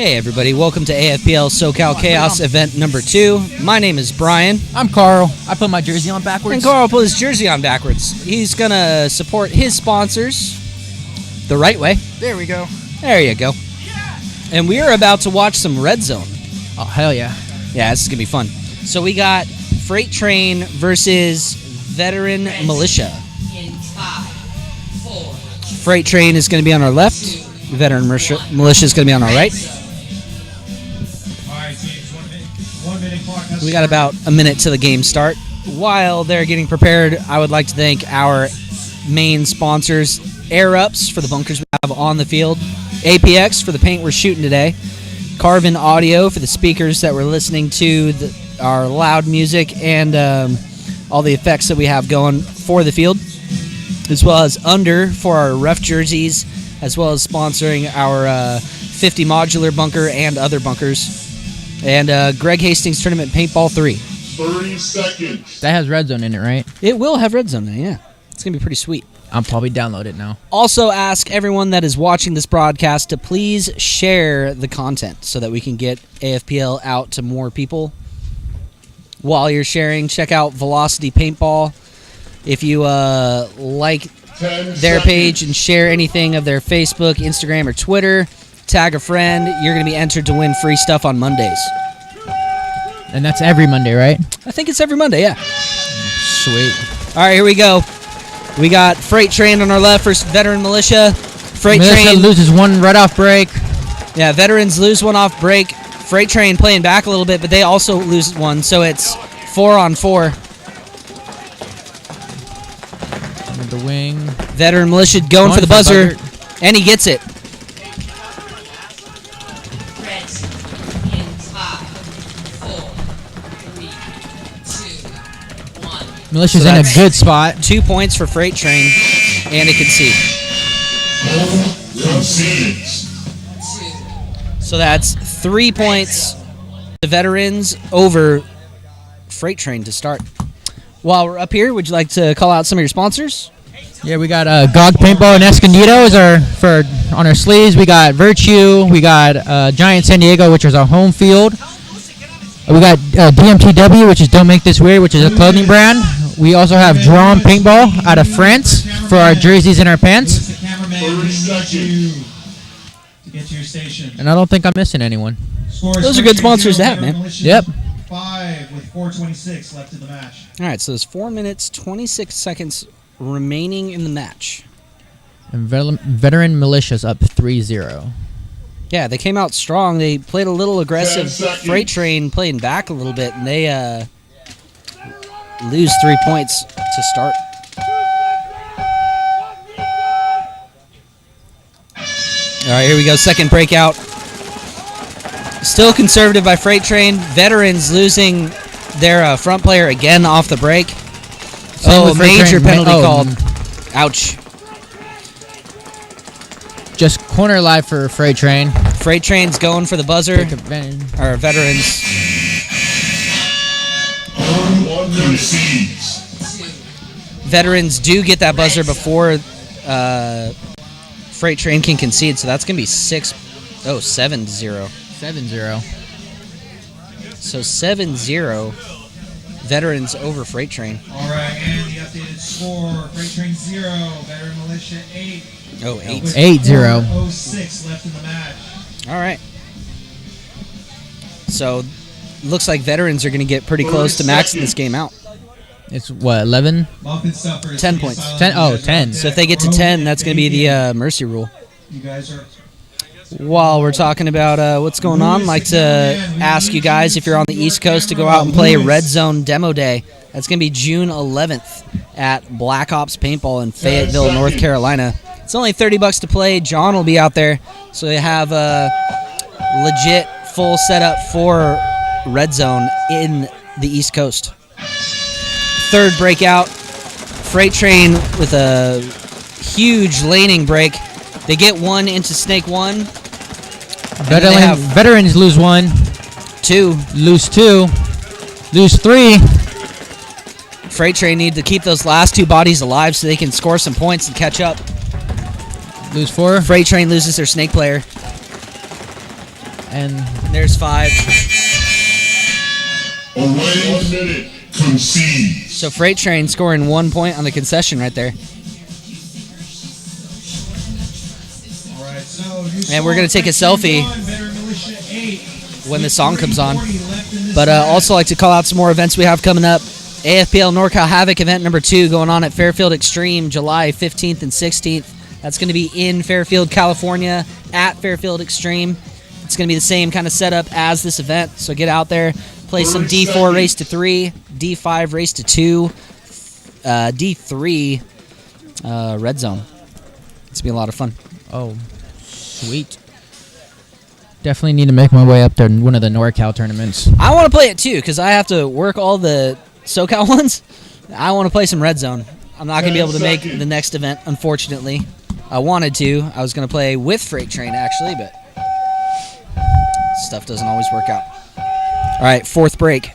Hey everybody, welcome to AFPL Socal Chaos event number 2. My name is Brian. I'm Carl. I put my jersey on backwards. And Carl put his jersey on backwards. He's going to support his sponsors the right way. There we go. There you go. And we are about to watch some Redzone. Oh, hell yeah. Yeah, this is going to be fun. So we got Freight Train versus Veteran Militia. Freight Train is going to be on our left. Veteran Militia is going to be on our right. We got about a minute to the game start. While they're getting prepared, I would like to thank our main sponsors, Air Ups for the bunkers we have on the field, APX for the paint we're shooting today, Carvin Audio for the speakers that we're listening to, our loud music, and all the effects that we have going for the field, as well as Under for our ref jerseys, as well as sponsoring our 50 modular bunker and other bunkers. And Greg Hastings Tournament Paintball 3. 30 seconds. That has Redzone in it, right? It will have Redzone in it, yeah. It's going to be pretty sweet. I'll probably download it now. Also ask everyone that is watching this broadcast to please share the content so that we can get AFPL out to more people. While you're sharing, check out Velocity Paintball. If you like their page and share anything of their Facebook, Instagram, or Twitter, tag a friend, you're going to be entered to win free stuff on Mondays. And that's every Monday, right? I think it's every Monday, yeah. Sweet. All right, here we go. We got Freight Train on our left versus Veteran Militia. Militia Train loses one right off break. Yeah, Veterans lose one off break. Freight Train playing back a little bit, but they also lose one, so it's 4-on-4. With the wing. Veteran Militia going for the buzzer, and he gets it. Militia's in a good spot. 2 points for Freight Train, and a concede. So that's 3 points to Veterans over Freight Train to start. While we're up here, would you like to call out some of your sponsors? Yeah, we got GOG Paintball and Escondido on our sleeves. We got Virtue. We got Giant San Diego, which is our home field. We got DMTW, which is Don't Make This Weird, which is a clothing brand. We also have Drawn Paintball out of France for our jerseys and our pants. And I don't think I'm missing anyone. Those are good sponsors to have, man. Yep. 5 with 4:26 left in the match. All right, so there's 4 minutes, 26 seconds remaining in the match. And Veteran Militia's up 3-0. Yeah, they came out strong. They played a little aggressive. Freight Train playing back a little bit, and they lose 3 points to start. All right, here we go. Second breakout. Still conservative by Freight Train. Veterans losing their front player again off the break. Oh, major penalty called. Ouch. Just corner live for Freight Train. Freight Train's going for the buzzer. Or Veterans. Veterans do get that buzzer before Freight Train can concede, so that's going to be 7-0. 7-0. So 7-0. Veterans over Freight Train. All right, and the updated score: Freight Train 0, Veteran Militia 8. Oh, 8. 8-0. 06 left in the match. All right. So, looks like Veterans are going to get pretty close to maxing this game out. It's what, 11? 10 points. 10. So if they get to 10, that's going to be the mercy rule. You guys are. While we're talking about what's going on, I'd like to ask you guys if you're on the East Coast to go out and play Redzone Demo Day. That's going to be June 11th at Black Ops Paintball in Fayetteville, North Carolina. It's only $30 to play. John will be out there, so they have a legit full setup for Redzone in the East Coast. Third breakout, Freight Train with a huge laning break. They get one into Snake 1. Veterans lose 1. 2. Lose 2. Lose 3. Freight Train need to keep those last 2 bodies alive so they can score some points and catch up. Lose 4. Freight Train loses their Snake player. And there's 5. Away minute. Concede. So Freight Train scoring 1 point on the concession right there. All right, so And we're going to take a selfie when the song comes on. But also like to call out some more events we have coming up. AFPL NorCal Havoc event number 2 going on at Fairfield Extreme July 15th and 16th. That's going to be in Fairfield, California at Fairfield Extreme. It's going to be the same kind of setup as this event. So get out there, play some D4 race to 3, D5 race to 2, D3 Redzone. It's going to be a lot of fun. oh, sweet. Definitely need to make my way up there in one of the NorCal tournaments. I want to play it too because I have to work all the SoCal ones. I want to play some Redzone. I'm not going to be able to make the next event, unfortunately. I wanted to. I was going to play with Freight Train, actually, but stuff doesn't always work out. All right, 4th break.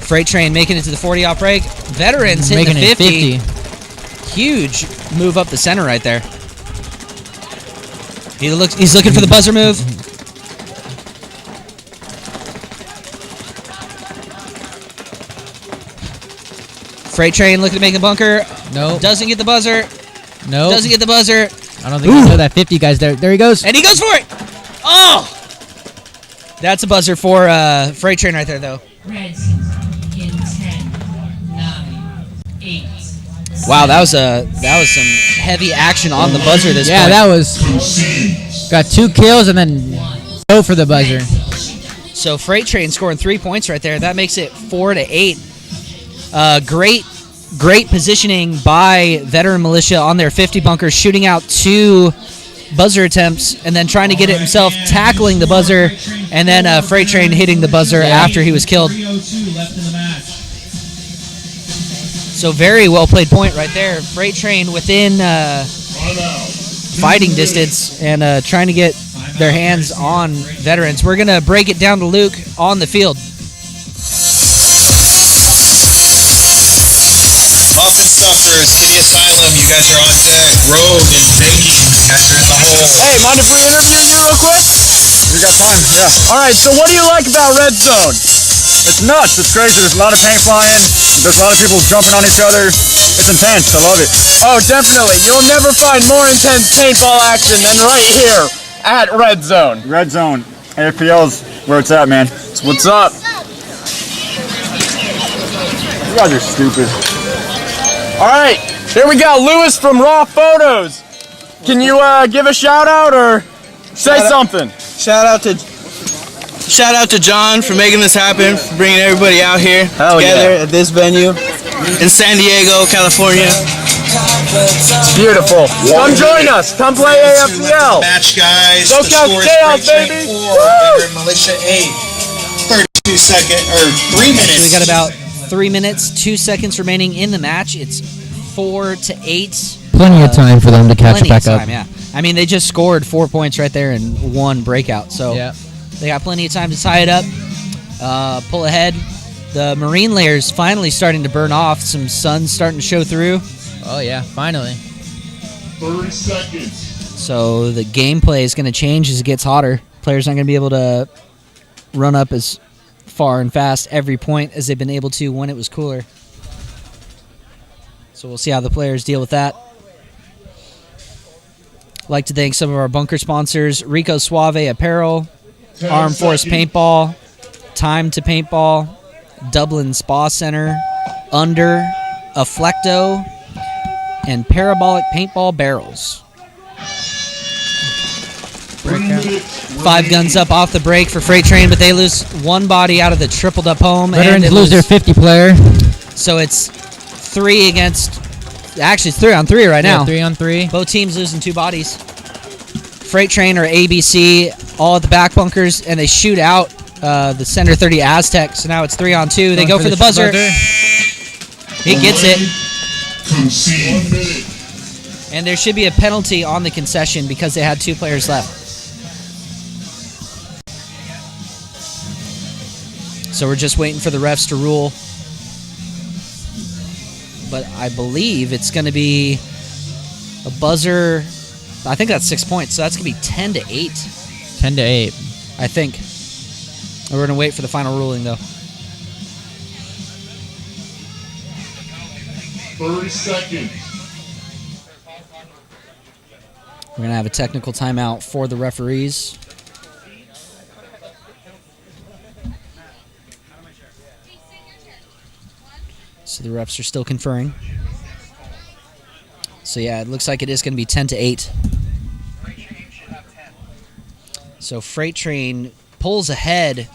Freight Train making it to the 40-off break. Veterans hitting Making the it 50. Huge move up the center right there. He's looking for the buzzer move. Freight Train looking to make a bunker. No. Doesn't get the buzzer. No. Doesn't get the buzzer. I don't think I know that 50 guys there. There he goes. And he goes for it. Oh! That's a buzzer for Freight Train right there, though. Reds in 10, 9, 8. Wow, that was some heavy action on the buzzer this Yeah, point. that was. Got 2 kills and then go for the buzzer. So Freight Train scoring 3 points right there. That makes it 4-8. Great positioning by Veteran Militia on their 50 bunkers, shooting out 2 buzzer attempts and then trying to get it himself, tackling the buzzer, and then Freight Train hitting the buzzer after he was killed. 3:02 left in the match. So very well played point right there. Freight Train within fighting distance and trying to get their hands on veterans. We're going to break it down to Luke on the field. Muffin Stuffers, Kitty Asylum, you guys are on deck. Rogue and Biggie, you guys are in the hole. Hey, mind if we interview you real quick? We got time, yeah. All right, so what do you like about Redzone? It's nuts. It's crazy. There's a lot of paint flying. There's a lot of people jumping on each other. It's intense. I love it. Oh, definitely. You'll never find more intense paintball action than right here at Redzone. Redzone. AFPL's where it's at, man. It's what's up. You guys are stupid. All right, here we go. Lewis from Raw Photos. Can you give a shout out or say something? Shout out to John for making this happen, for bringing everybody out here together at this venue in San Diego, California. Beautiful. Come join us. Come play AFPL. Match, guys. Socal The score is Chaos, Freight Train baby. 4, Veteran Militia 8. 32 second, or 3 minutes. So we got about 3 minutes, 2 seconds remaining in the match. It's 4-8. Plenty of time for them to catch Plenty back of time, up. yeah. I mean, they just scored 4 points right there in 1 breakout. So Yeah. they got plenty of time to tie it up, pull ahead. The marine layer's finally starting to burn off. Some sun's starting to show through. Oh, yeah, finally. 30 seconds. So the gameplay is going to change as it gets hotter. Players aren't going to be able to run up as far and fast every point as they've been able to when it was cooler. So we'll see how the players deal with that. I'd like to thank some of our bunker sponsors: Rico Suave Apparel, Armed Force Paintball, Time to Paintball, Dublin Spa Center, Under, Afflecto, and Parabolic Paintball Barrels. 5 guns up off the break for Freight Train, but they lose 1 body out of the tripled up home. Veterans and lose their 50 player. So it's 3 against... Actually, it's 3 on 3 right now. 3 on 3. Both teams losing 2 bodies. Freight Train or ABC all at the back bunkers, and they shoot out the center 30 Aztec. So now it's 3 on 2. They go for the buzzer. He gets it. And there should be a penalty on the concession because they had 2 players left. So we're just waiting for the refs to rule. But I believe it's going to be a buzzer I think that's 6 points, so that's going to be 10 to 8. 10 to 8. I think. We're going to wait for the final ruling, though. 30 seconds. We're going to have a technical timeout for the referees. So the refs are still conferring. So yeah, it looks like it is going to be 10 to 8. So Freight Train pulls ahead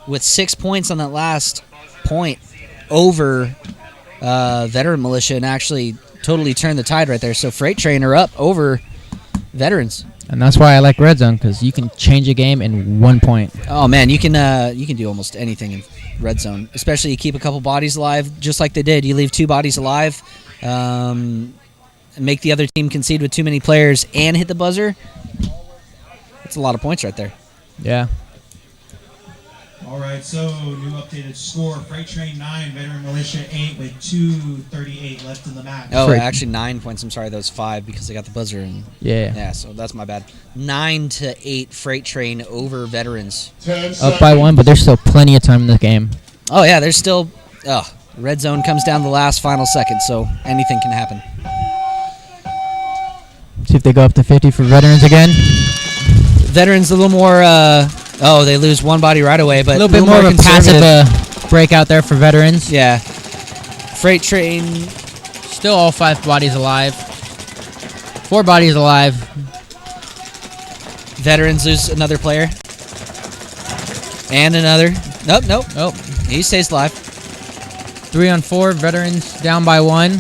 with 6 points on that last point over Veteran Militia and actually totally turned the tide right there. So Freight Train are up over Veterans. And that's why I like Redzone, because you can change a game in 1 point. Oh man, you can do almost anything in Redzone. Especially you keep a couple bodies alive, just like they did. You leave 2 bodies alive, make the other team concede with too many players, and hit the buzzer. That's a lot of points right there. Yeah. All right, so new updated score: Freight Train 9, Veteran Militia 8, with 2:38 left in the match. Oh, actually 9 points. I'm sorry, that was 5 because they got the buzzer. And Yeah. so that's my bad. 9 to 8, Freight Train over Veterans. 10 Up by 1, but there's still plenty of time in the game. Oh yeah, there's still. Red Zone comes down the last final second, so anything can happen. See if they go up to 50 for Veterans again. Veterans a little more. They lose 1 body right away, but A little bit more of a passive breakout there for Veterans. Yeah. Freight Train. Still all 5 bodies alive. 4 bodies alive. Veterans lose another player. And another. Nope. Oh, He stays alive. 3 on 4. Veterans down by 1.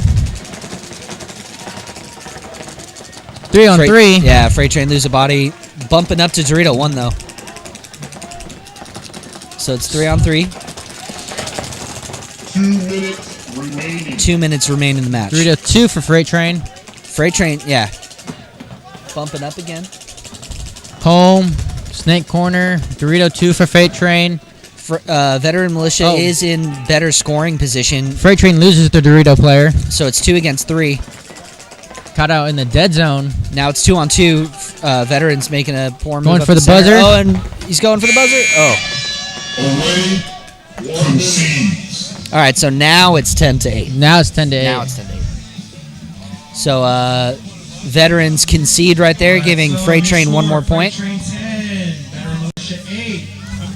3 on 3. Yeah, Freight Train lose a body. Bumping up to Dorito 1, though. So it's 3 on 3. 2 minutes remaining. 2 minutes remain in the match. 3 to 2 for Freight Train. Freight Train, yeah. Bumping up again. Home. Snake corner. Dorito 2 for Freight Train. Veteran Militia is in better scoring position, Freight Train loses the Dorito player. so it's 2 against 3. Caught out in the dead zone. Now it's 2 on 2. Veterans making a poor move. Going up for the center. buzzer. Oh, and he's going for the buzzer. Oh. Away concedes. All right, so now it's 10 to 8. Now it's 10 to 8. Now it's 10 to 8. So Veterans concede right there, giving So Freight new Train 1 score, more point. Freight Train 10, Veteran Militia 8,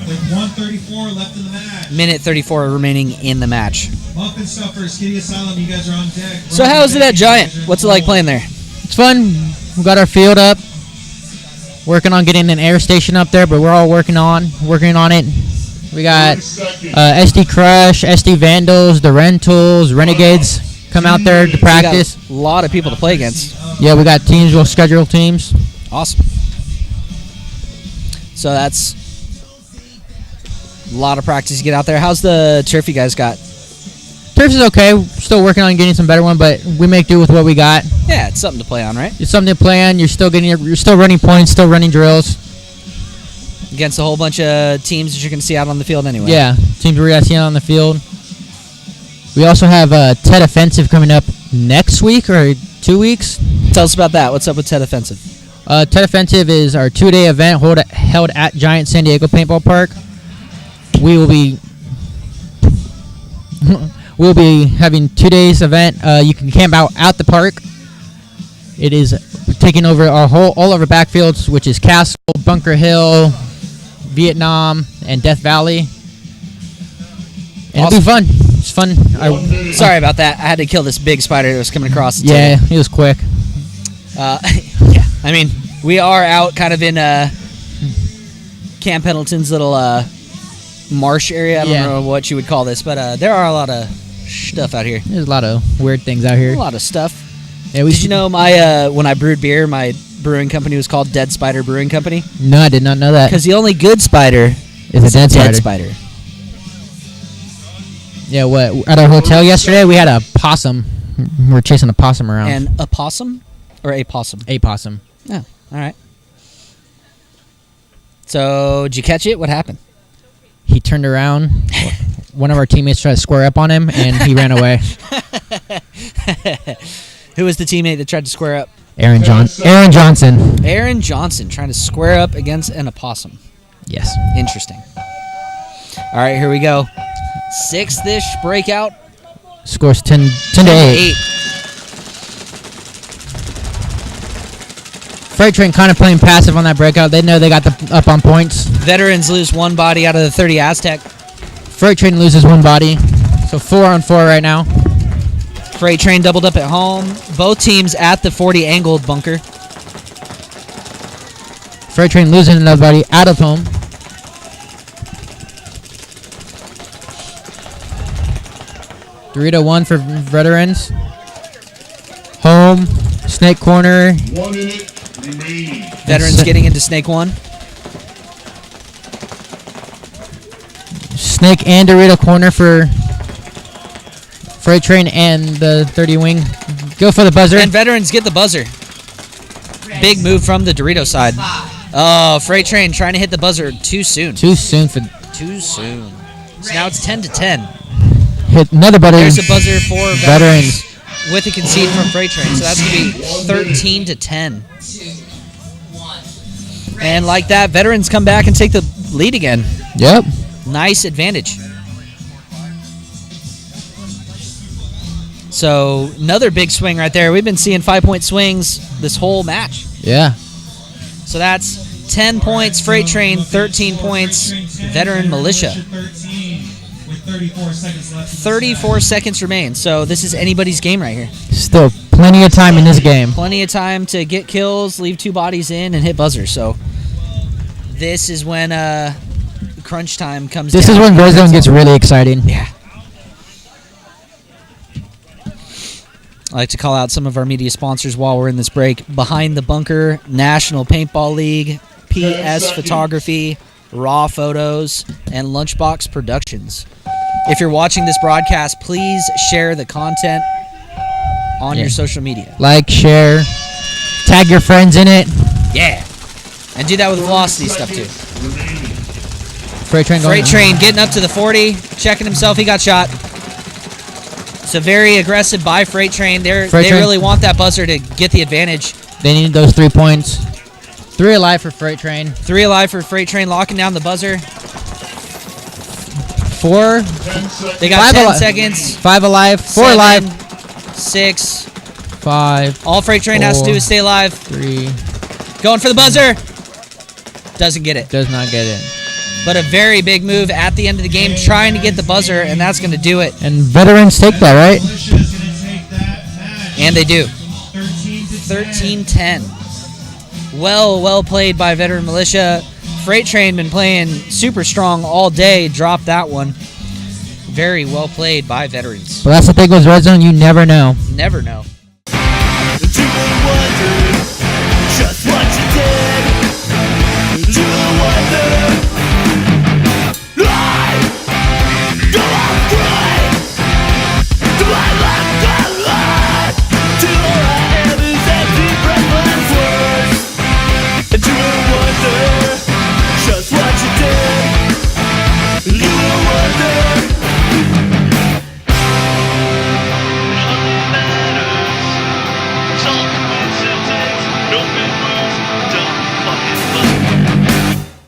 with 1:34 left in the match. Minute 34 remaining in the match. Muffin Stuffers, Kitty Asylum, you guys are on deck. So how is it at Giant? What's it like playing there? It's fun. We got our field up. Working on getting an air station up there, but we're all working on it. We got 30 seconds. SD Crush, SD Vandals, the Rentals, Renegades come out there to practice. A lot of people to play against. Yeah, we got teams. We'll schedule teams. Awesome. So that's a lot of practice to get out there. How's the turf you guys got? Turf is okay. We're still working on getting some better one, but we make do with what we got. Yeah, it's something to play on, right? It's something to play on. You're still running points, still running drills. Against a whole bunch of teams that you're going to see out on the field anyway. Yeah, teams we're gonna see on the field. We also have TED Offensive coming up next week or 2 weeks. Tell us about that. What's up with Ted Offensive? TED Offensive is our 2-day event held at Giant San Diego Paintball Park. We'll be having 2 days event. You can camp out the park. It is taking over all of our backfields, which is Castle, Bunker Hill, Vietnam, and Death Valley. And Awesome. it'll be fun. It's fun. Sorry about that. I had to kill this big spider that was coming across the Yeah, table. it was quick. Yeah. I mean, we are out kind of in Camp Pendleton's little marsh area. I don't know what you would call this, but there are a lot of stuff out here. There's a lot of weird things out here. A lot of stuff. Yeah, Did you know my when I brewed beer, my brewing company was called Dead Spider Brewing Company? No, I did not know that. Because the only good spider Is a dead spider. spider. Yeah, at our hotel yesterday, we had a possum. We're chasing a possum around. And a possum? Or a possum? A possum. Oh, all right. So, did you catch it? What happened? He turned around. One of our teammates tried to square up on him, and he ran away. Who was the teammate that tried to square up? Aaron Johnson. Aaron Johnson trying to square up against an opossum. Yes. Interesting. All right, here we go. Sixth-ish breakout. Scores 10 to 8. Freight Train kind of playing passive on that breakout. They know they got the up on points. Veterans lose one body out of the 30 Aztec. Freight Train loses one body. So 4-on-4 right now. Freight Train doubled up at home. Both teams at the 40 angled bunker. Freight Train losing another body out of home. Dorito 1 for Veterans. Home. Snake corner. 1 minute remaining. Veterans getting into Snake 1. Snake and Dorito corner for Freight Train and the 30 wing. Go for the buzzer. And Veterans get the buzzer. Big move from the Dorito side. Oh, Freight Train trying to hit the buzzer too soon. Too soon for. Too soon. So now it's 10 to 10. Hit another buzzer. There's a buzzer for Veterans. with a concede from Freight Train. So that's going to be 13 to 10. And like that, Veterans come back and take the lead again. Yep. Nice advantage. So another big swing right there. We've been seeing 5-point swings this whole match. Yeah. So that's 10 points Freight Train, 13 points Veteran Militia. 34 seconds remain. So this is anybody's game right here. Still plenty of time in this game. Plenty of time to get kills, leave 2 bodies in, and hit buzzers. So this is when crunch time comes This down. is when Redzone gets really exciting. Yeah. I like to call out some of our media sponsors while we're in this break. Behind the Bunker, National Paintball League, PS Photography, Raw Photos, and Lunchbox Productions. If you're watching this broadcast, please share the content on your social media. Like, share, tag your friends in it. Yeah. And do that with Velocity stuff too. Freight Train going. Freight Train getting up to the 40, checking himself. He got shot. So very aggressive by Freight Train. They really want that buzzer to get the advantage. They need those 3 points. 3 alive for Freight Train. 3 alive for Freight Train, locking down the buzzer. 4. They got 10 seconds. 5 alive. 4 7, alive. 6. 5. All Freight Train has to do is stay alive. 3. Going for the buzzer. Doesn't get it. Does not get it. But a very big move at the end of the game, trying to get the buzzer, and that's going to do it. And Veterans take that, right? And they do. 13-10. Well played by Veteran Militia. Freight Train been playing super strong all day. Dropped that one. Very well played by Veterans. But that's the thing with Redzone, you never know. Never know.